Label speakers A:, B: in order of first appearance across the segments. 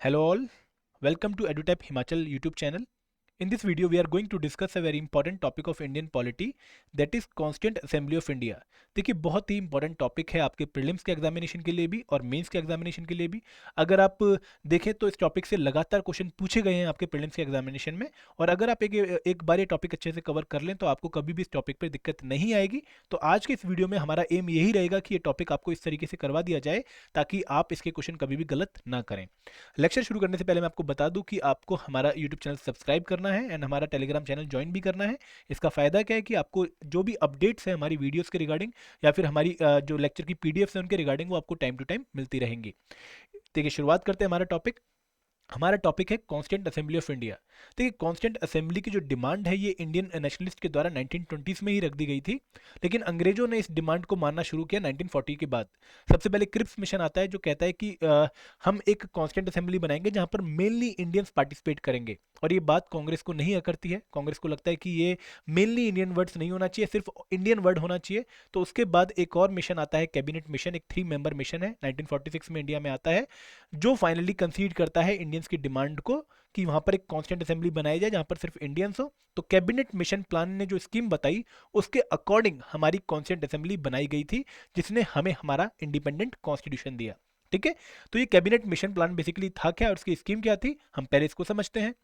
A: Hello all, welcome to EduTap Himachal YouTube channel. In this video, we are going to discuss a very important topic of Indian polity, that is Constituent Assembly of India. देखिए बहुत ही important topic है आपके prelims के examination के लिए भी और mains के एग्जामिनेशन के लिए भी। अगर आप देखें तो इस टॉपिक से लगातार क्वेश्चन पूछे गए हैं आपके प्रीलिम्स के एग्जामिनेशन में, और अगर आप एक बार ये टॉपिक अच्छे से कवर कर लें तो आपको कभी भी इस टॉपिक पर दिक्कत नहीं आएगी। तो आज के इस वीडियो में हमारा एम यही रहेगा कि ये टॉपिक आपको इस तरीके से करवा दिया जाए ताकि आप इसके क्वेश्चन कभी भी गलत ना करें। लेक्चर शुरू करने से पहले मैं आपको बता दूं कि आपको हमारा यूट्यूब चैनल सब्सक्राइब करना है एंड हमारा टेलीग्राम चैनल ज्वाइन भी करना है। इसका फ़ायदा क्या है कि आपको जो भी अपडेट्स है हमारी वीडियोस के रिगार्डिंग या फिर हमारी जो लेक्चर की पीडीएफ है उनके रिगार्डिंग वो आपको टाइम टू टाइम मिलती रहेंगी। देखिए शुरुआत करते हैं। हमारा टॉपिक है कॉन्स्टिट्यूंट असेंबली ऑफ इंडिया। देखिए कॉन्स्टिट्यूंट असेंबली की जो डिमांड है ये इंडियन नेशनलिस्ट के द्वारा 1920s में ही रख दी गई थी, लेकिन अंग्रेजों ने इस डिमांड को मानना शुरू किया 1940 के बाद। सबसे पहले क्रिप्स मिशन आता है जो कहता है कि हम एक कॉन्स्टिट्यूंट असेंबली बनाएंगे जहां पर मेनली इंडियंस पार्टिसिपेट करेंगे, और ये बात कांग्रेस को नहीं करती है। कांग्रेस को लगता है कि ये मेनली इंडियन वर्ड्स नहीं होना चाहिए, सिर्फ इंडियन वर्ड होना चाहिए। तो उसके बाद एक और मिशन आता है, कैबिनेट मिशन, एक 3 मेंबर मिशन है, 1946 में इंडिया में आता है, जो फाइनली कंसीड करता है इंडियंस की डिमांड को कि वहां पर एक कॉन्स्टिट्यूंट असेंबली बनाई जाए जहां पर सिर्फ इंडियंस हो। तो कैबिनेट मिशन प्लान ने जो स्कीम बताई उसके अकॉर्डिंग हमारी कॉन्स्टिट्यूंट असेंबली बनाई गई थी, जिसने हमें हमारा इंडिपेंडेंट कॉन्स्टिट्यूशन दिया। ठीक है, तो ये कैबिनेट मिशन प्लान बेसिकली था क्या और उसकी स्कीम क्या थी, हम पहले इसको समझते हैं।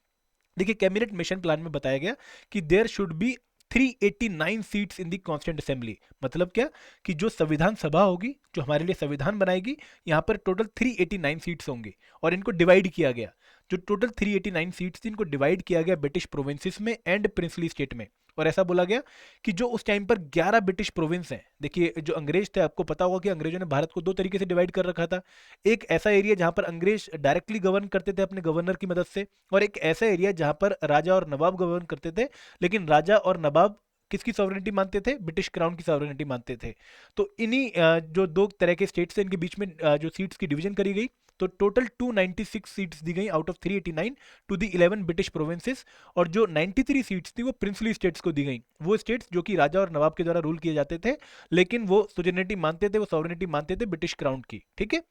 A: देखिए कैबिनेट मिशन प्लान में बताया गया कि there should be 389 seats in the constituent assembly. मतलब क्या कि जो संविधान सभा होगी, जो हमारे लिए संविधान बनाएगी, यहाँ पर टोटल 389 सीट्स होंगी और इनको डिवाइड किया गया। जो टोटल 389 सीट्स थी इनको डिवाइड किया गया ब्रिटिश प्रोविंसेस में एंड प्रिंसली स्टेट में। और ऐसा बोला गया कि जो उस टाइम पर 11 ब्रिटिश प्रोविंस हैं। देखिए जो अंग्रेज थे, आपको पता होगा कि अंग्रेजों ने भारत को 2 तरीके से डिवाइड कर रखा था। एक ऐसा एरिया जहां पर अंग्रेज डायरेक्टली गवर्न करते थे अपने गवर्नर की मदद से, और एक ऐसा एरिया जहां पर राजा और नवाब गवर्न करते थे, लेकिन राजा और नवाब किसकी सॉवरेनिटी मानते थे, ब्रिटिश क्राउन की सॉवरेनिटी मानते थे। तो इन्हीं जो 2 तरह के स्टेट्स थे इनके बीच में जो सीट्स की डिवीजन करी गई, तो टोटल 296 सीट्स दी गई out of 389 to the 11 British provinces, और जो 93 सीट्स थी वो प्रिंसली स्टेट्स को दी गई। वो स्टेट्स जो कि राजा और नवाब के द्वारा रूल किए जाते थे, लेकिन वो सुजेनिटी मानते थे, वो सॉवरेनिटी मानते थे ब्रिटिश क्राउन की। ठीक है,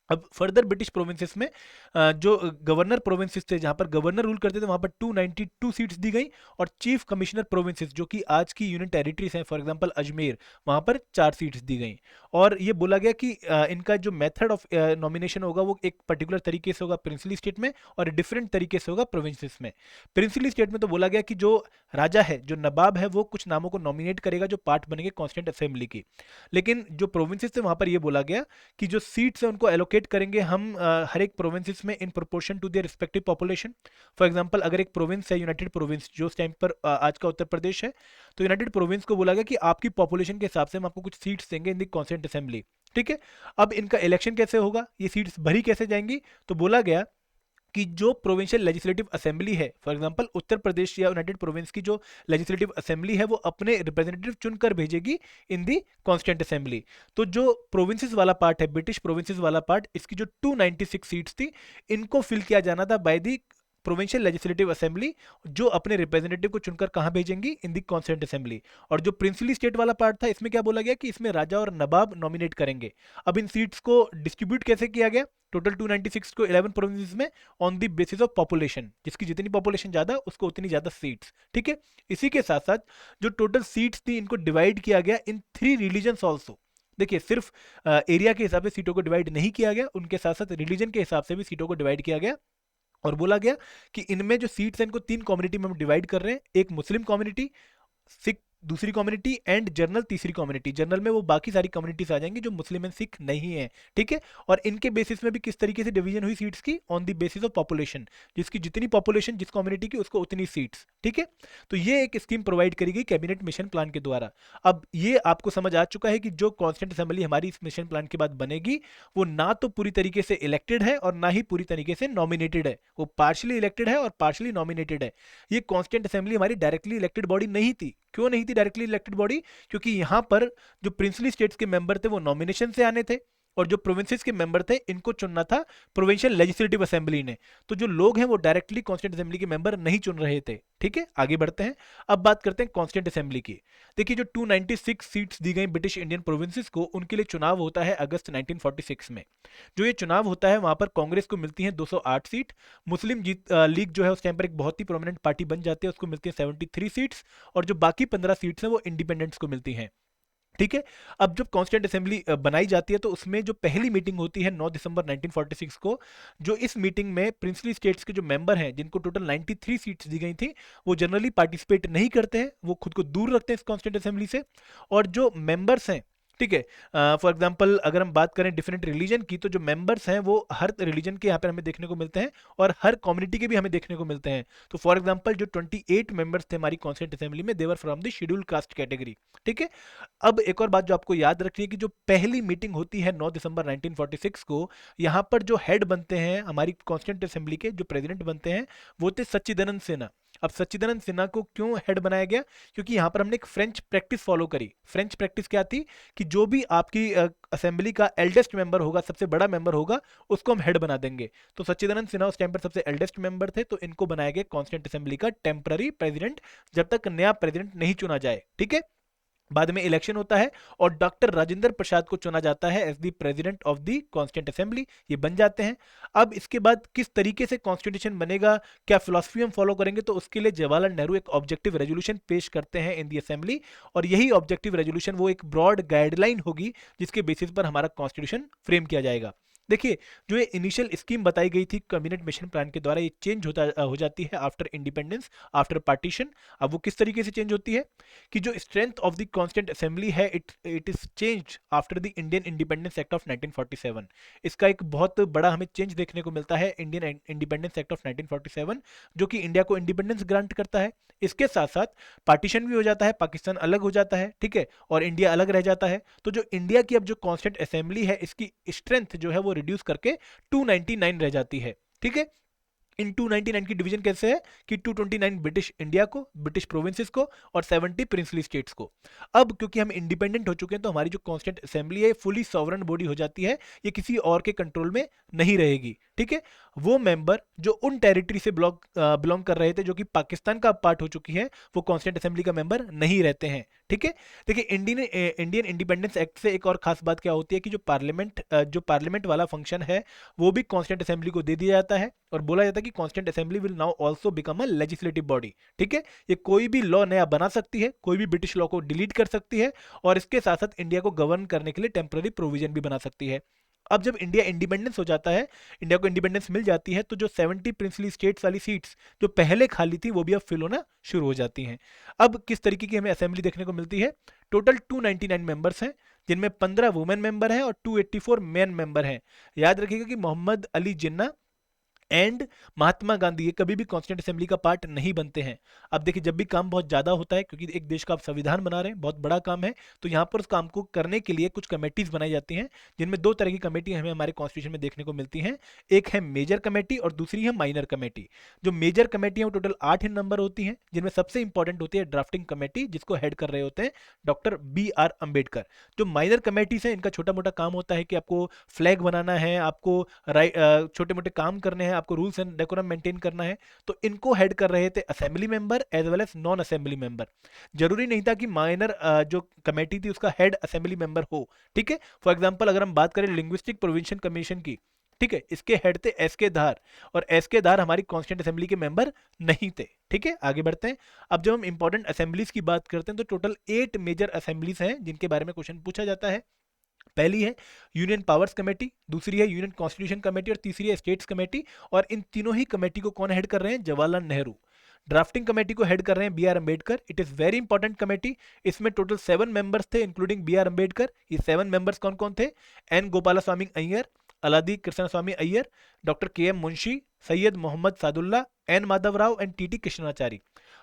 A: अब फर्दर ब्रिटिश प्रोविंसेस में जो गवर्नर प्रोविंसेस थे जहां पर गवर्नर रूल करते थे वहां पर 292 सीट्स दी गई, और चीफ कमिश्नर प्रोविंसेस जो कि आज की यूनियन टेरिटरीज हैं, फॉर एग्जांपल अजमेर, वहां पर 4 सीट्स दी गई। और ये बोला गया कि इनका जो मेथड ऑफ नॉमिनेशन होगा वो एक पर्टिकुलर तरीके से होगा प्रिंसली स्टेट में और डिफरेंट तरीके से होगा प्रोविंसेस में। प्रिंसली स्टेट में तो बोला गया कि जो राजा है, जो नवाब है, वो कुछ नामों को नॉमिनेट करेगा जो पार्ट बनेंगे कॉन्स्टिट्यूंट असेंबली की। लेकिन जो प्रोविंसेस थे वहां पर यह बोला गया कि जो सीट्स है उनको एलोकेट करेंगे हम हर एक प्रोविंसेस में in proportion to their respective population. For example अगर एक प्रोविंस है यूनाइटेड प्रोविंस, जो उस टाइम पर आज का उत्तर प्रदेश है, तो यूनाइटेड प्रोविंस को बोला गया कि आपकी पॉपुलेशन के हिसाब से हम आपको कुछ सीट्स देंगे इन दी कॉन्स्टिट्यूंट असेंबली। ठीक है, अब इनका इलेक्शन कैसे होगा, ये सीट्स भरी कैसे जाएंगी, तो बोला गया कि जो प्रोविंशियल लेजिस्लेटिव असेंबली है, फॉर एग्जांपल उत्तर प्रदेश या यूनाइटेड प्रोविंस की जो लेजिस्लेटिव असेंबली है वो अपने रिप्रेजेंटेटिव चुनकर भेजेगी इन दी कॉन्स्टिट्यूंट असेंबली। तो जो प्रोविंसेस वाला पार्ट है, ब्रिटिश प्रोविंसेस वाला पार्ट, इसकी जो 296 सीट्स थी इनको फिल किया जाना था by the provincial legislative assembly, जो अपने रिप्रेजेंटेटिव को चुनकर कहां भेजेंगी, इन दी कॉन्स्टिट्यूंट असेंबली। और जो प्रिंसली स्टेट वाला पार्ट था इसमें क्या बोला गया कि इसमें राजा और नवाब नॉमिनेट करेंगे। अब इन सीट्स को डिस्ट्रीब्यूट कैसे किया गया, टोटल 296 को 11 प्रोविंसेस में on the basis of population, जिसकी जितनी पॉपुलेशन ज्यादा उसको उतनी ज्यादा सीट्स। ठीक है, इसी के साथ साथ जो टोटल सीट्स थी इनको डिवाइड किया गया इन 3 रिलीजन्स ऑल्सो। देखिए सिर्फ एरिया के हिसाब से सीटों को डिवाइड नहीं किया गया, उनके साथ साथ रिलीजन के हिसाब से भी सीटों को डिवाइड किया गया। और बोला गया कि इनमें जो सीट्स हैं इनको 3 कम्युनिटी में हम डिवाइड कर रहे हैं, एक मुस्लिम कम्युनिटी, सिख दूसरी कम्युनिटी एंड जनरल तीसरी कम्युनिटी। जनरल में वो बाकी सारी कम्युनिटीज आ जाएंगी जो मुस्लिम एंड सिख नहीं है। ठीक है, और इनके बेसिस में भी किस तरीके से डिवीजन हुई सीट्स की, on the basis of population, जिसकी जितनी पॉपुलेशन जिस कम्युनिटी की उसको उतनी सीट्स। ठीक है, तो ये एक स्कीम प्रोवाइड करी गई कैबिनेट मिशन प्लान के द्वारा। अब ये आपको समझ आ चुका है कि जो कॉन्स्टिट्यूंट असेंबली हमारी इस मिशन प्लान के बाद बनेगी वो ना तो पूरी तरीके से इलेक्टेड है और ना ही पूरी तरीके से नॉमिनेटेड है, वो पार्शली इलेक्टेड है और पार्शली नॉमिनेटेड है। ये कॉन्स्टिट्यूंट असेंबली हमारी डायरेक्टली इलेक्टेड बॉडी नहीं थी। क्यों नहीं थी डायरेक्टली इलेक्टेड बॉडी, क्योंकि यहां पर जो प्रिंसली स्टेट्स के मेंबर थे वो नॉमिनेशन से आने थे, और जो प्रोविंसेस के मेंबर थे इनको चुनना था प्रोविंशियल लेजिस्लेटिव असेंबली ने। तो जो लोग हैं वो डायरेक्टली कॉन्स्टिट्यूंट असेंबली के मेंबर नहीं चुन रहे थे। ठीक है, आगे बढ़ते हैं। अब बात करते हैं कॉन्स्टिट्यूंट असेंबली की। देखिए, जो 296 सीट्स दी गई ब्रिटिश इंडियन प्रोविंसेस को, उनके लिए चुनाव होता है अगस्त 1946 में। जो ये चुनाव होता है वहां पर कांग्रेस को मिलती है 208 सीट, मुस्लिम लीग जो है उस टाइम पर एक बहुत ही प्रोमिनेंट पार्टी बन जाती है, उसको मिलती है 73 सीट्स, और जो बाकी 15 सीट्स हैं वो इंडिपेंडेंट्स को मिलती हैं। ठीक है। अब जब कॉन्स्टिट्यूंट असेंबली बनाई जाती है तो उसमें जो पहली मीटिंग होती है 9 दिसंबर 1946 को, जो इस मीटिंग में प्रिंसली स्टेट्स के जो मेंबर हैं जिनको टोटल 93 सीट्स दी गई थी, वो जनरली पार्टिसिपेट नहीं करते हैं, वो खुद को दूर रखते हैं इस कॉन्स्टिट्यूंट असेंबली से। और जो मेंबर्स हैं, ठीक है, फॉर एग्जांपल अगर हम बात करें डिफरेंट रिलीजन की, तो जो मेंबर्स हैं वो हर रिलीजन के यहाँ पर हमें देखने को मिलते हैं और हर कम्युनिटी के भी हमें देखने को मिलते हैं। तो फॉर एग्जांपल जो 28 मेंबर्स थे हमारी कॉन्स्टिट्यूंट असेंबली में, they were from the schedule caste category. ठीक है। अब एक और बात जो आपको याद रखनी है कि जो पहली मीटिंग होती है 9 दिसंबर 1946 को, यहाँ पर जो हेड बनते हैं हमारी कॉन्स्टिट्यूंट असेंबली के, जो प्रेसिडेंट बनते हैं वो थे सच्चिदानंद सिन्हा। अब सच्चिदानंद सिन्हा को क्यों हेड बनाया गया? क्योंकि यहाँ पर हमने एक फ्रेंच प्रैक्टिस फॉलो करी। फ्रेंच प्रैक्टिस क्या थी कि जो भी आपकी असेंबली का एल्डेस्ट मेंबर होगा, सबसे बड़ा मेंबर होगा, उसको हम हेड बना देंगे। तो सच्चिदानंद सिन्हा उस टाइम पर सबसे एल्डेस्ट मेंबर थे, तो इनको बनाया गया कॉन्स्टिट्यूंट असेंबली का टेम्पररी प्रेसिडेंट, जब तक नया प्रेसिडेंट नहीं चुना जाए। ठीक है। बाद में इलेक्शन होता है और डॉक्टर राजेंद्र प्रसाद को चुना जाता है as the president of the constituent assembly, ये बन जाते हैं। अब इसके बाद किस तरीके से कॉन्स्टिट्यूशन बनेगा, क्या फिलॉसफी हम फॉलो करेंगे, तो उसके लिए जवाहरलाल नेहरू एक ऑब्जेक्टिव रेजोल्यूशन पेश करते हैं इन दी असेंबली, और यही ऑब्जेक्टिव रेजोल्यूशन वो एक ब्रॉड गाइडलाइन होगी जिसके बेसिस पर हमारा कॉन्स्टिट्यूशन फ्रेम किया जाएगा। देखिए, जो ये इनिशियल स्कीम बताई गई थी कैबिनेट मिशन प्लान के द्वारा, ये चेंज हो जाती है आफ्टर इंडिपेंडेंस, आफ्टर पार्टीशन। अब वो किस तरीके से चेंज होती है कि जो strength of the constituent assembly है, it is change after the Indian independence act of 1947। इसका एक बहुत बड़ा हमें चेंज देखने को मिलता है इंडियन इंडिपेंडेंस एक्ट ऑफ 1947, जो कि इंडिया को इंडिपेंडेंस ग्रांट करता है। इसके साथ साथ पार्टीशन भी हो जाता है, पाकिस्तान अलग हो जाता है, ठीक है, और इंडिया अलग रह जाता है। तो जो इंडिया की अब जो कॉन्स्टिट्यूंट असेंबली है, इसकी स्ट्रेंथ जो है वो रिड्यूस करके 299 रह जाती है। ठीक है। इन 299 की डिवीजन कैसे है कि 229 ब्रिटिश इंडिया को, ब्रिटिश प्रोविंसेस को, और 70 प्रिंसली स्टेट्स को। अब क्योंकि हम इंडिपेंडेंट हो चुके हैं तो हमारी जो कॉन्स्टिट्यूंट असेंबली है फुली सॉवरन बॉडी हो जाती है, ये किसी और के कंट्रोल में नहीं रहेगी। ठीक है। वो मेंबर जो उन टेरिटरी से बिलोंग कर रहे थे, जो कि पाकिस्तान का पार्ट हो चुकी है, वो कॉन्स्टिट्यूंट असेंबली का मेंबर नहीं रहते हैं। ठीक है। देखिए, इंडियन इंडिपेंडेंस एक्ट से एक और खास बात क्या होती है कि जो पार्लियामेंट वाला फंक्शन है वो भी कॉन्स्टिट्यूंट असेंबली को दे दिया जाता है, और बोला जाता है कि constituent assembly will now also become a legislative body. ठीक है। ये कोई भी लॉ नया बना सकती है, कोई भी ब्रिटिश लॉ को डिलीट कर सकती है, और इसके साथ साथ इंडिया को गवर्न करने के लिए टेम्पररी प्रोविजन भी बना सकती है। अब जब इंडिया इंडिपेंडेंस हो जाता है, इंडिया को इंडिपेंडेंस मिल जाती है, तो जो 70 प्रिंसली स्टेट्स वाली सीट्स जो पहले खाली थी वो भी अब फिल होना शुरू हो जाती हैं। अब किस तरीके की हमें असेंबली देखने को मिलती है? टोटल 299 मेंबर्स हैं, जिनमें 15 वुमेन मेंबर हैं और 284 मेन मेंबर हैं। याद रखिएगा कि मोहम्मद अली जिन्ना एंड महात्मा गांधी ये कभी भी कॉन्स्टिट्यूंट असेंबली का पार्ट नहीं बनते हैं। अब देखिए, जब भी काम बहुत ज्यादा होता है, क्योंकि एक देश का आप संविधान बना रहे हैं, बहुत बड़ा काम है, तो यहाँ पर उस काम को करने के लिए कुछ कमेटीज बनाई जाती हैं, जिनमें दो तरह की कमेटी हमें हमारे कॉन्स्टिट्यूशन में देखने को मिलती हैं। एक है मेजर कमेटी और दूसरी है माइनर कमेटी। जो मेजर कमेटी है वो टोटल 8 इन नंबर होती हैं, जिनमें सबसे इंपॉर्टेंट होती है ड्राफ्टिंग कमेटी, जिसको हेड कर रहे होते हैं डॉक्टर BR अम्बेडकर। जो माइनर कमेटीज हैं, इनका छोटा मोटा काम होता है कि आपको फ्लैग बनाना है, आपको छोटे मोटे काम करने हैं, आपको रूल्स एंड डेकोरम मेंटेन करना है। तो इनको हेड कर रहे थे assembly member as well as non assembly member. जरूरी नहीं था कि माइनर जो कमेटी थी उसका हेड असेंबली मेंबर हो। ठीक है। फॉर एग्जांपल अगर हम बात करें लिंग्विस्टिक प्रोविंशन कमीशन की, ठीक है, इसके हेड थे SK धार, और SK धार हमारी कॉन्स्टिट्यूंट असेंबली के मेंबर नहीं थे। ठीक है। आगे बढ़ते हैं। अब जब हम इंपॉर्टेंट असेंबलीज की बात करते हैं तो टोटल 8 मेजर असेंबलीज हैं जिनके बारे में क्वेश्चन पूछा जाता है। पहली है यूनियन पावर्स कमेटी, दूसरी है यूनियन कॉन्स्टिट्यूशन कमेटी, और तीसरी है स्टेट्स कमेटी। और इन तीनों ही कमेटी को कौन हेड कर रहे हैं? जवाहरलाल नेहरू। ड्राफ्टिंग कमेटी को हेड कर रहे हैं BR Ambedkar. It is very important committee. इसमें टोटल 7 मेंबर्स थे इंक्लूडिंग BR अम्बेडकर। ये 7 मेंबर्स कौन कौन थे? N Gopalaswami Ayyar, Alladi Krishnaswami Ayyar, doctor KM Munshi, Syed Mohammad Saadulla, N Madhav Rao and TT Krishnamachari.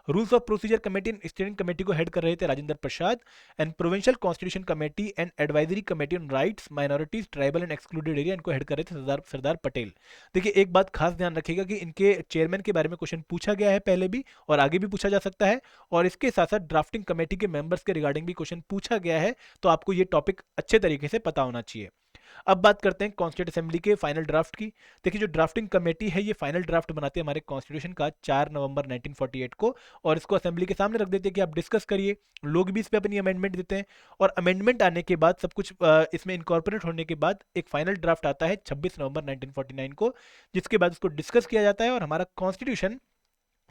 A: Rules of procedure committee and steering committee को हेड कर रहे थे Rajendra Prasad. And provincial constitution committee and advisory committee on rights, minorities, tribal and excluded area, इनको head कर रहे थे सरदार पटेल। देखिए, एक बात खास ध्यान रखिएगा कि इनके चेयरमैन के बारे में क्वेश्चन पूछा गया है पहले भी, और आगे भी पूछा जा सकता है, और इसके साथ साथ ड्राफ्टिंग कमेटी के मेंबर्स के रिगार्डिंग भी क्वेश्चन पूछा गया है, तो आपको ये टॉपिक अच्छे तरीके से पता होना चाहिए। अब बात करते हैं कॉन्स्टिट्यूंट असेंबली के फाइनल ड्राफ्ट की। देखिए जो ड्राफ्टिंग कमेटी है ये फाइनल ड्राफ्ट बनाते हैं हमारे कॉन्स्टिट्यूशन का 4 नवंबर 1948 को, और इसको असेंबली के सामने रख देते हैं कि आप डिस्कस करिए। लोग भी इस पर अपनी अमेंडमेंट देते हैं, और अमेंडमेंट आने के बाद सब कुछ इसमें इनकॉर्पोरेट होने के बाद एक फाइनल ड्राफ्ट आता है 26 नवंबर 1949 को, जिसके बाद उसको डिस्कस किया जाता है और हमारा कॉन्स्टिट्यूशन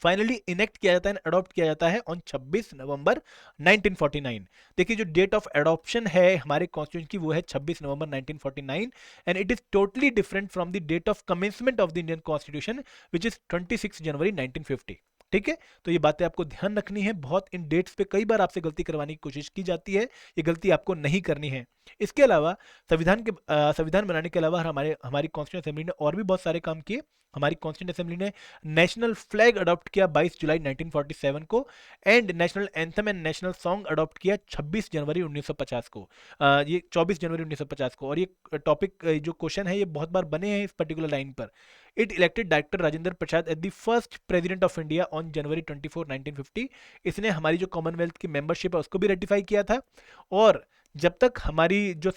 A: फाइनली इनेक्ट किया जाता है, अडॉप्ट किया जाता है ऑन 26 नवंबर 1949। देखिए जो डेट ऑफ एडॉप्शन है हमारे कॉन्स्टिट्यूशन की वो है 26 November 1949, and it is totally different from the date of commencement of the Indian constitution which is 26 January 1950। ठीक है, तो ये बातें आपको ध्यान रखनी है। बहुत इन डेट्स पे कई बार आपसे गलती करवाने की कोशिश की जाती है, ये गलती आपको नहीं करनी है। इसके अलावा संविधान बनाने के अलावा हमारी कॉन्स्टिट्यूंट असेंबली ने और भी बहुत सारे काम किए। हमारी कॉन्स्टिट्यूंट असेंबली ने नेशनल फ्लैग अडॉप्ट किया 22 जुलाई 1947 को, and national anthem and national song adopt किया 26 जनवरी 1950 को, ये 24 जनवरी 1950 को। और ये टॉपिक जो क्वेश्चन है ये बहुत बार बने हैं इस पर्टिकुलर लाइन पर। It elected doctor Rajendra Prasad as the first president of India on January 24 1950। इसने हमारी जो कॉमनवेल्थ की मेंबरशिप है उसको भी रेटिफाई किया था, और जब तक हमारी जो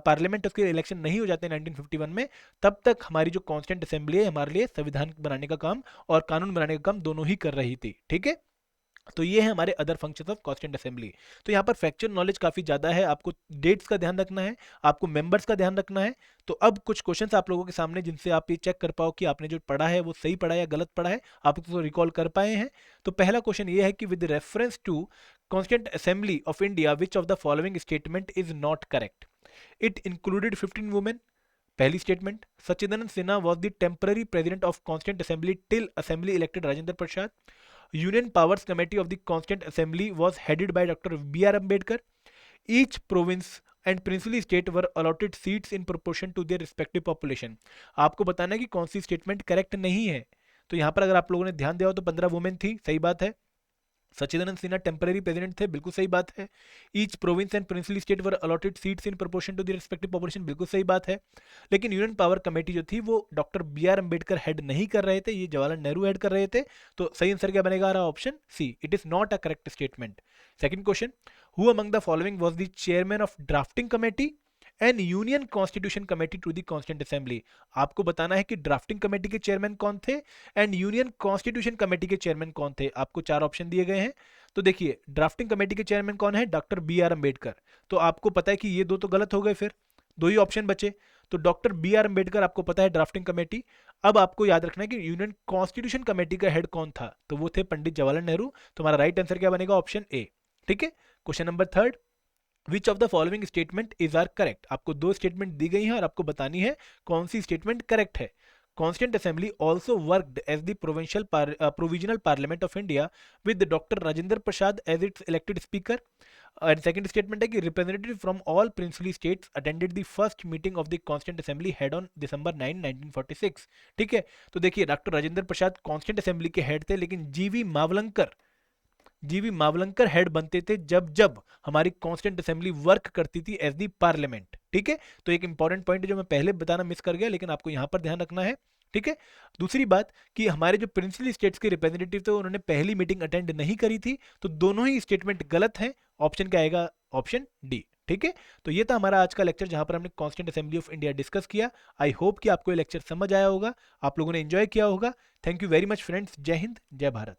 A: पार्लियामेंट उसके इलेक्शन नहीं हो जाते 1951 में, तब तक हमारी जो कॉन्स्टिट्यूंट असेंबली है हमारे लिए संविधान बनाने का काम और कानून बनाने का काम दोनों ही कर रही थी। ठीक है, तो ये है हमारे other functions of constituent assembly. तो यहाँ पर फैक्चुअल नॉलेज काफ़ी ज़्यादा है, आपको डेट्स का ध्यान रखना है, आपको मेंबर्स का ध्यान रखना है। तो अब कुछ क्वेश्चंस आप लोगों के सामने जिनसे आप ये चेक कर पाओ कि आपने जो पढ़ा है वो सही पढ़ा है या गलत पढ़ा है, आप उसको रिकॉल कर पाए हैं। तो पहला क्वेश्चन ये है कि with reference to constituent assembly of India which of the following statement is not correct? It included 15 women. पहली statement. Sachchidananda Sinha was the temporary president of constituent assembly till assembly elected Rajendra Prasad. Union Powers Committee of the Constituent Assembly was headed by Dr. B.R. Ambedkar. Each province and princely state were allotted seats in proportion to their respective population. आपको बताना है कि कौन सी statement correct नहीं है। तो यहाँ पर अगर आप लोगों ने ध्यान दिया हो तो 15 वुमेन थी, सही बात है। सच्चिदानंद सिन्हा टेम्पररी प्रेसिडेंट थे, बिल्कुल सही बात है। Each province and princely state were allotted seats in proportion to the respective population, बिल्कुल सही बात है। लेकिन यूनियन पावर कमेटी जो थी वो doctor B R Ambedkar head नहीं कर रहे थे, ये जवाहरलाल नेहरू हेड कर रहे थे। तो सही आंसर क्या बनेगा? रहा option C, it is not a correct statement. Second question, who among the following was the chairman of drafting committee and union constitution committee to the constituent assembly? आपको बताना है कि ड्राफ्टिंग कमेटी के chairman कौन थे and union constitution committee के chairman कौन थे। आपको 4 ऑप्शन दिए गए हैं। तो देखिए ड्राफ्टिंग कमेटी के चेयरमैन कौन है? Doctor B R Ambedkar. तो आपको पता है कि ये दो तो गलत हो गए, फिर 2 ही ऑप्शन बचे। तो डॉक्टर बी आर अम्बेडकर आपको पता है ड्राफ्टिंग कमेटी। अब आपको याद रखना है कि यूनियन कॉन्स्टिट्यूशन कमेटी का हेड कौन था, तो वो थे पंडित जवाहरलाल नेहरू। तो हमारा राइट आंसर क्या बनेगा? Option A. ठीक है, question number third, which of the following statement is are correct? आपको 2 स्टेटमेंट दी गई हैं और आपको बतानी है कौन सी स्टेटमेंट करेक्ट है। Constituent Assembly also worked as the provisional parliament of India with Dr. Rajendra Prasad as its elected speaker. And second statement है कि representative from all princely states attended the first meeting of the Constituent Assembly held on December 9, 1946. ठीक है, तो देखिए doctor Rajendra प्रसाद Constituent Assembly के head थे, लेकिन जीवी मावलंकर हेड बनते थे जब जब हमारी कॉन्स्टिट्यूंट असेंबली वर्क करती थी एज दी पार्लियामेंट। ठीक है, तो एक इंपॉर्टेंट पॉइंट है जो मैं पहले बताना मिस कर गया, लेकिन आपको यहां पर ध्यान रखना है। ठीक है, दूसरी बात कि हमारे जो प्रिंसली स्टेट्स के रिप्रेजेंटेटिव थे उन्होंने पहली मीटिंग अटेंड नहीं करी थी, तो दोनों ही स्टेटमेंट गलत हैं। ऑप्शन क्या आएगा? Option D. ठीक है, तो ये था हमारा आज का लेक्चर जहां पर हमने constituent assembly of India discuss किया। आई होप कि आपको ये लेक्चर समझ आया होगा, आप लोगों ने एंजॉय किया होगा। Thank you very much friends. जय हिंद, जय भारत।